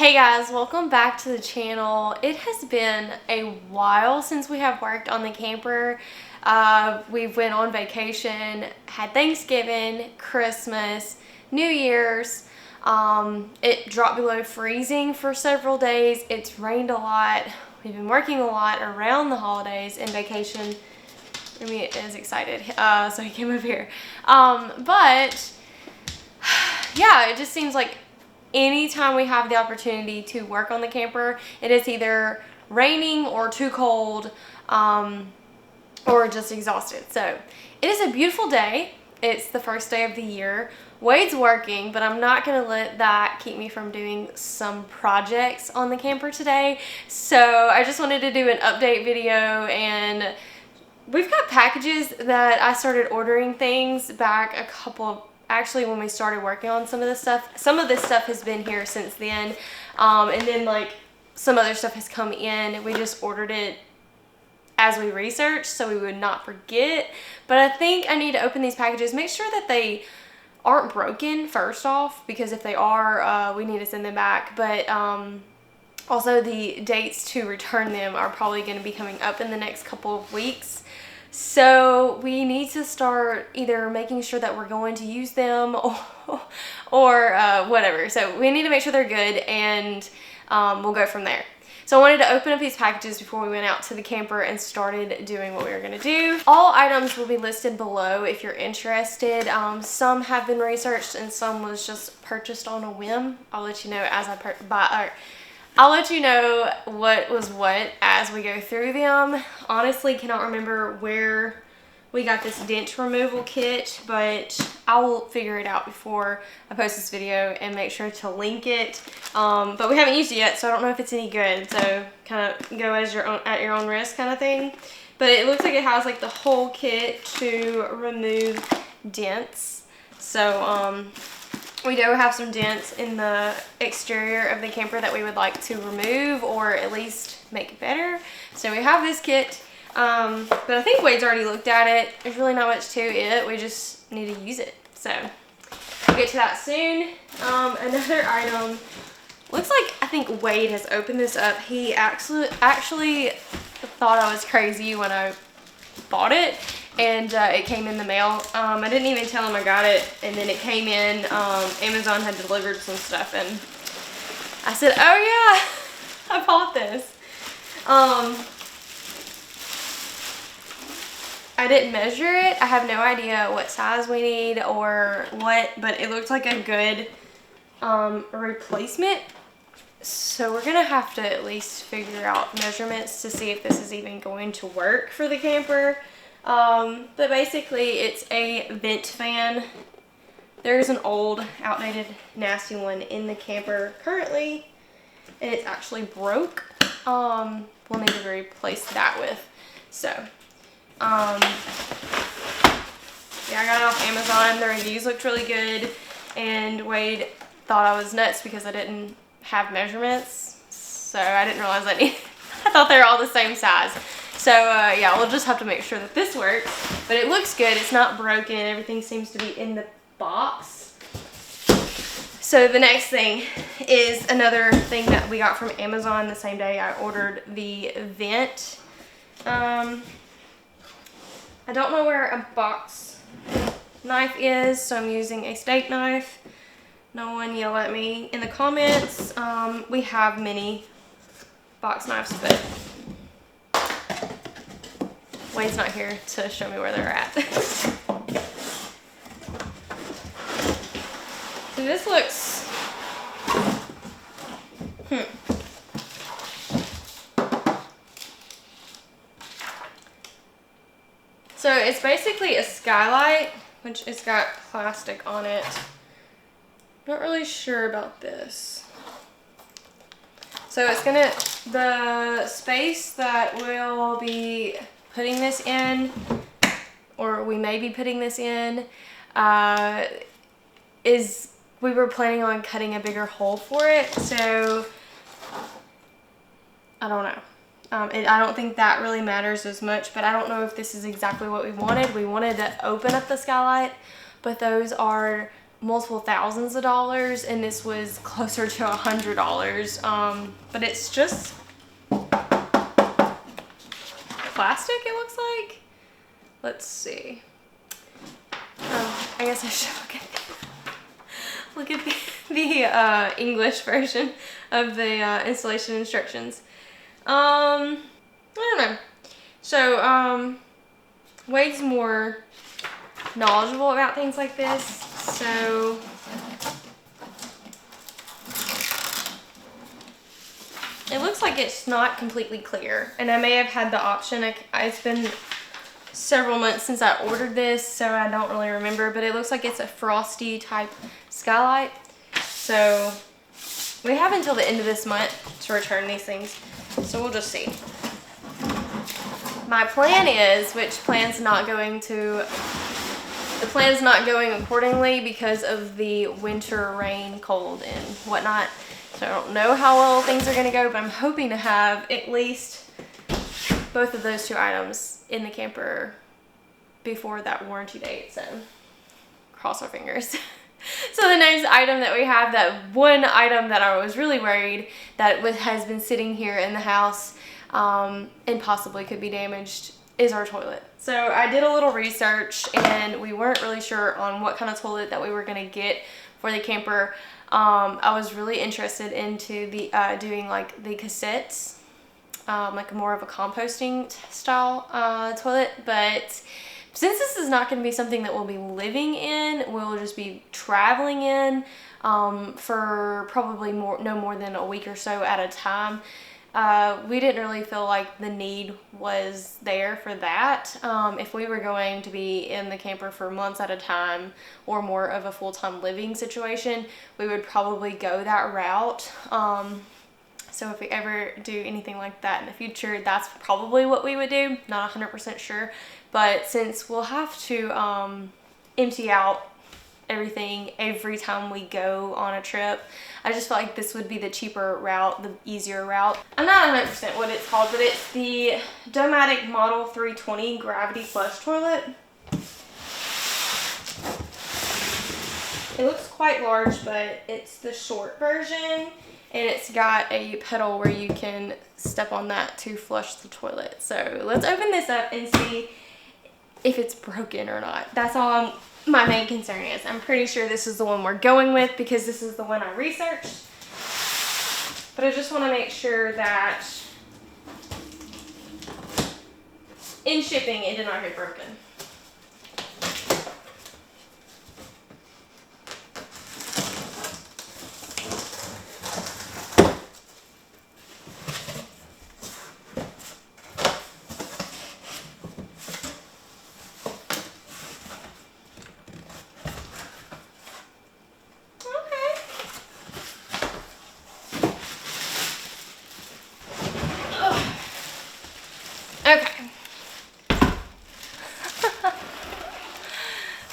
Hey guys, welcome back to the channel. It has been a while since we have worked on the camper. We went on vacation, had Thanksgiving, Christmas, New Year's. It dropped below freezing for several days. It's rained a lot. We've been working a lot around the holidays and vacation. Remy is excited, so he came over here. But yeah, it just seems like anytime we have the opportunity to work on the camper, it is either raining or too cold, or just exhausted. So it is a beautiful day. It's the first day of the year. Wade's working, but I'm not gonna let that keep me from doing some projects on the camper today. So I just wanted to do an update video, and we've got packages that I started ordering things back actually when we started working on some of this stuff. Some of this stuff has been here since then, and then like some other stuff has come in. We just ordered it as we researched so we would not forget. But I think I need to open these packages, make sure that they aren't broken first off, because if they are, we need to send them back. But also the dates to return them are probably going to be coming up in the next couple of weeks. So we need to start either making sure that we're going to use them or whatever. So we need to make sure they're good, and we'll go from there. So I wanted to open up these packages before we went out to the camper and started doing what we were going to do. All items will be listed below if you're interested. Some have been researched and some was just purchased on a whim. I'll let you know as I'll let you know what was what as we go through them. Honestly, cannot remember where we got this dent removal kit, but I will figure it out before I post this video and make sure to link it. But we haven't used it yet, so I don't know if it's any good. So kind of go as at your own risk kind of thing. But it looks like it has like the whole kit to remove dents. So we do have some dents in the exterior of the camper that we would like to remove or at least make better. So we have this kit, but I think Wade's already looked at it. There's really not much to it. We just need to use it. So we'll get to that soon. Another item, looks like I think Wade has opened this up. He actually thought I was crazy when I bought it. And it came in the mail. I didn't even tell him I got it, and then it came in. Amazon had delivered some stuff, and I said, oh yeah, I bought this. I didn't measure it. I have no idea what size we need or what, but it looked like a good replacement. So we're gonna have to at least figure out measurements to see if this is even going to work for the camper. But basically it's a vent fan. There's an old, outdated, nasty one in the camper currently, and it's actually broke. We'll need to replace that with. So, yeah, I got it off Amazon. The reviews looked really good, and Wade thought I was nuts because I didn't have measurements. So I didn't realize I thought they were all the same size. So yeah, we'll just have to make sure that this works, but it looks good. It's not broken. Everything seems to be in the box. So the next thing is another thing that we got from Amazon the same day I ordered the vent. I don't know where a box knife is, so I'm using a steak knife. No one yell at me in the comments. We have many box knives, but Wade's not here to show me where they're at. So this looks, So it's basically a skylight, which has got plastic on it. Not really sure about this. So it's the space that we'll be putting this in, or we may be putting this in, we were planning on cutting a bigger hole for it. So I don't know. I don't think that really matters as much, but I don't know if this is exactly what we wanted. We wanted to open up the skylight, but those are multiple thousands of dollars, and this was closer to $100. But it's just plastic, it looks like. Let's see. I guess I should look at the English version of the installation instructions. I don't know. So Wade's more knowledgeable about things like this, so it looks like it's not completely clear, and I may have had the option. It's been several months since I ordered this, so I don't really remember, but it looks like it's a frosty type skylight. So we have until the end of this month to return these things, so we'll just see. My plan is, the plan is not going accordingly because of the winter rain, cold, and whatnot. So I don't know how well things are going to go, but I'm hoping to have at least both of those two items in the camper before that warranty date. So cross our fingers. So the next item that we have, that one item that I was really worried that has been sitting here in the house and possibly could be damaged, is our toilet. So I did a little research, and we weren't really sure on what kind of toilet that we were going to get for the camper. I was really interested into the doing like the cassettes, like more of a composting style toilet, but since this is not going to be something that we'll be living in, we'll just be traveling in for probably no more than a week or so at a time. We didn't really feel like the need was there for that. If we were going to be in the camper for months at a time, or more of a full-time living situation, we would probably go that route. So if we ever do anything like that in the future, that's probably what we would do. Not 100% sure, but since we'll have to empty out everything every time we go on a trip, I just felt like this would be the cheaper route, the easier route. I'm not 100% what it's called, but it's the Domatic Model 320 Gravity Flush Toilet. It looks quite large, but it's the short version, and it's got a pedal where you can step on that to flush the toilet. So let's open this up and see if it's broken or not. That's all my main concern is. I'm pretty sure this is the one we're going with because this is the one I researched. But I just want to make sure that in shipping it did not get broken. Okay.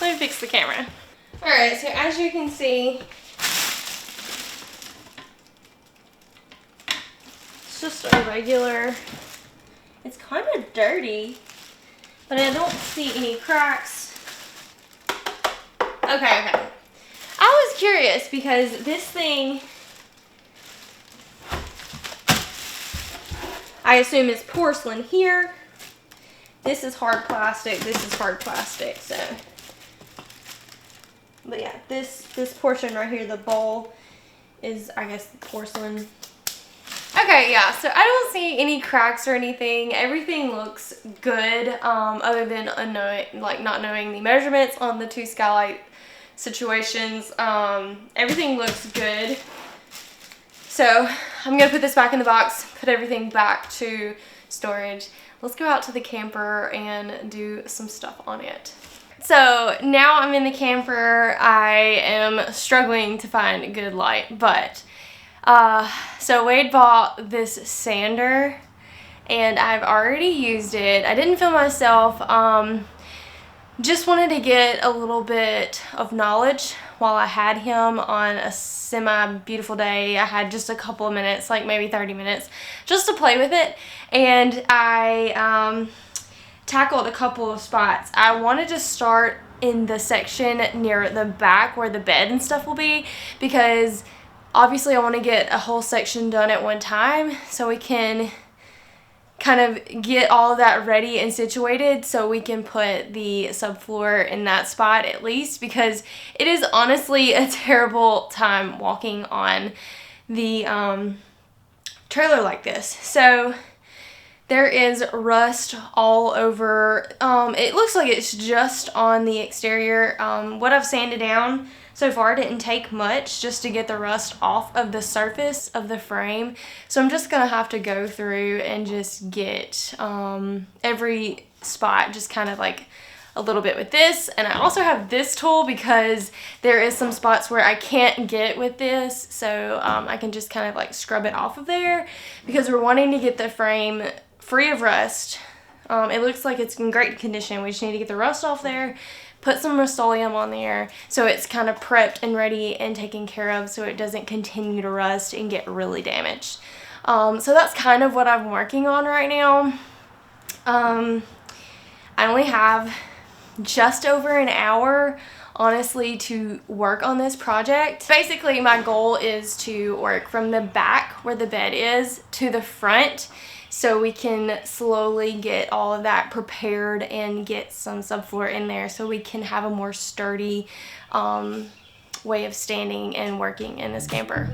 Let me fix the camera. Alright, so as you can see, it's just a regular, it's kind of dirty, but I don't see any cracks. Okay. I was curious because this thing, I assume is porcelain here. This is hard plastic. This is hard plastic. So, but yeah, this portion right here, the bowl, is I guess porcelain. Okay, yeah. So I don't see any cracks or anything. Everything looks good, other than not knowing the measurements on the two skylight situations. Everything looks good. So I'm gonna put this back in the box, put everything back to storage. Let's go out to the camper and do some stuff on it. So now I'm in the camper. I am struggling to find a good light, but so Wade bought this sander and I've already used it. I didn't film myself. Just wanted to get a little bit of knowledge while I had him on a semi-beautiful day. I had just a couple of minutes, like maybe 30 minutes, just to play with it. And I tackled a couple of spots. I wanted to start in the section near the back where the bed and stuff will be, because obviously I want to get a whole section done at one time so we can kind of get all of that ready and situated so we can put the subfloor in that spot at least, because it is honestly a terrible time walking on the trailer like this. So there is rust all over. It looks like it's just on the exterior. What I've sanded down so far didn't take much just to get the rust off of the surface of the frame. So I'm just gonna have to go through and just get every spot just kind of like a little bit with this. And I also have this tool because there is some spots where I can't get with this. So I can just kind of like scrub it off of there, because we're wanting to get the frame free of rust. It looks like it's in great condition. We just need to get the rust off there, put some Rust-Oleum on there so it's kind of prepped and ready and taken care of so it doesn't continue to rust and get really damaged. So that's kind of what I'm working on right now. I only have just over an hour, honestly, to work on this project. Basically, my goal is to work from the back where the bed is to the front, so we can slowly get all of that prepared and get some subfloor in there so we can have a more sturdy way of standing and working in this camper.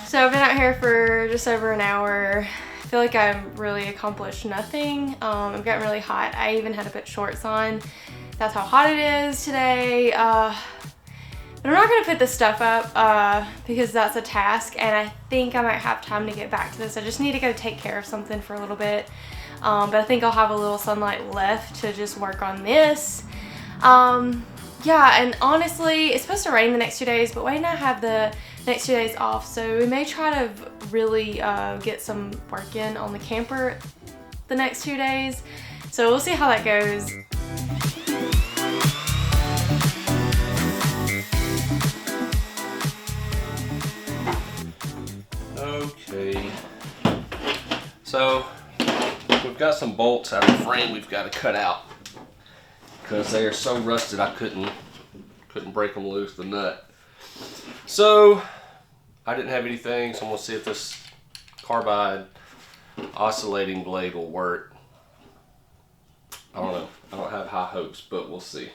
So I've been out here for just over an hour. I feel like I've really accomplished nothing. I'm getting really hot. I even had to put shorts on. That's how hot it is today. But I'm not gonna put this stuff up because that's a task, and I think I might have time to get back to this. I just need to go take care of something for a little bit. But I think I'll have a little sunlight left to just work on this. Yeah, and honestly, it's supposed to rain the next 2 days, but Wade and I have the next 2 days off, so we may try to really get some work in on the camper the next 2 days. So we'll see how that goes. Okay, so we've got some bolts out of the frame we've got to cut out because they are so rusted I couldn't break them loose, the nut. So I didn't have anything, so I'm gonna see if this carbide oscillating blade will work. I don't know. I don't have high hopes, but we'll see.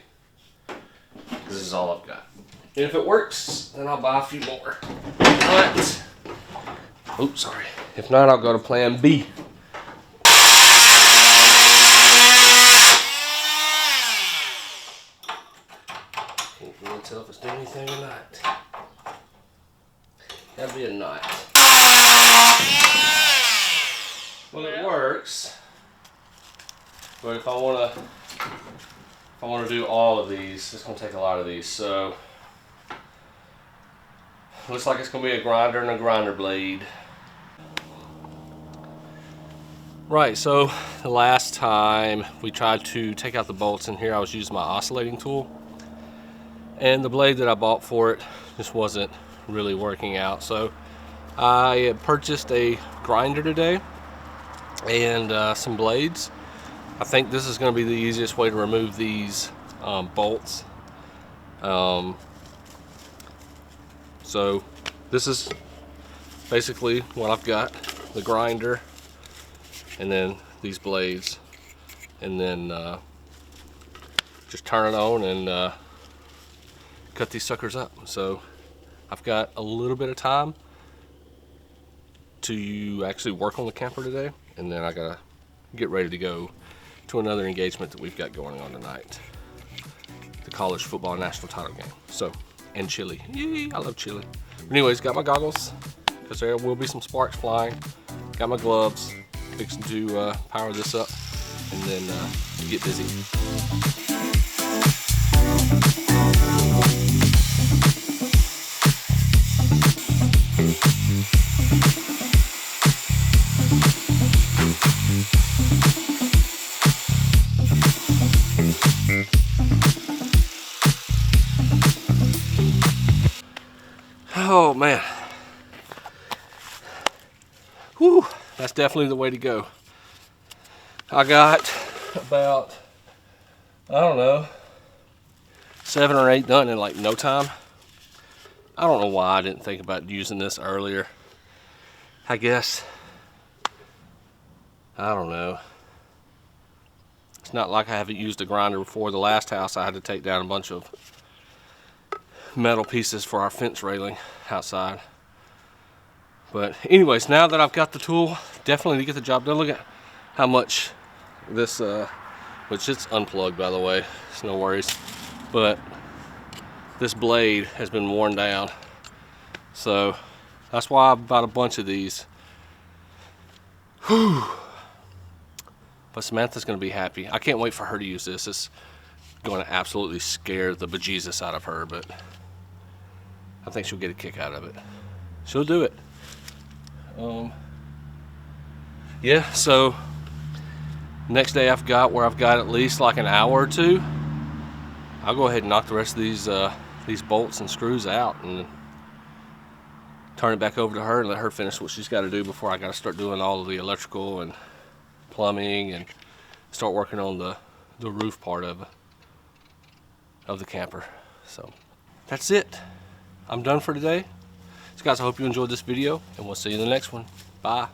This is all I've got. And if it works, then I'll buy a few more. But, oops, sorry. If not, I'll go to plan B. Can't really tell if it's doing anything or not. That'd be a knot. Well, it works. But if I want to do all of these, it's going to take a lot of these. So looks like it's going to be a grinder and a grinder blade. Right, so the last time we tried to take out the bolts in here, I was using my oscillating tool, and the blade that I bought for it just wasn't really working out. So I purchased a grinder today and some blades. I think this is going to be the easiest way to remove these bolts. So this is basically what I've got: the grinder, and then these blades, and then just turn it on and cut these suckers up. So I've got a little bit of time to actually work on the camper today, and then I gotta get ready to go to another engagement that we've got going on tonight, the college football national title game. So, and chili. Yee, I love chili. But anyways, got my goggles, because there will be some sparks flying. Got my gloves, fixing to power this up and then get busy. Oh man. Whew, that's definitely the way to go. I got about, I don't know, 7 or 8 done in like no time. I don't know why I didn't think about using this earlier. I guess, I don't know. It's not like I haven't used a grinder before. The last house I had to take down a bunch of metal pieces for our fence railing outside. But anyways, now that I've got the tool, definitely to get the job done. Look at how much this, which it's unplugged by the way, it's no worries. But this blade has been worn down. So that's why I bought a bunch of these. Whew. But Samantha's gonna be happy. I can't wait for her to use this. It's going to absolutely scare the bejesus out of her, but I think she'll get a kick out of it. She'll do it. Yeah, so next day I've got at least like an hour or two. I'll go ahead and knock the rest of these bolts and screws out and turn it back over to her and let her finish what she's got to do before I got to start doing all of the electrical and plumbing and start working on the roof part of the camper. So that's it. I'm done for today. So guys, I hope you enjoyed this video and we'll see you in the next one. Bye.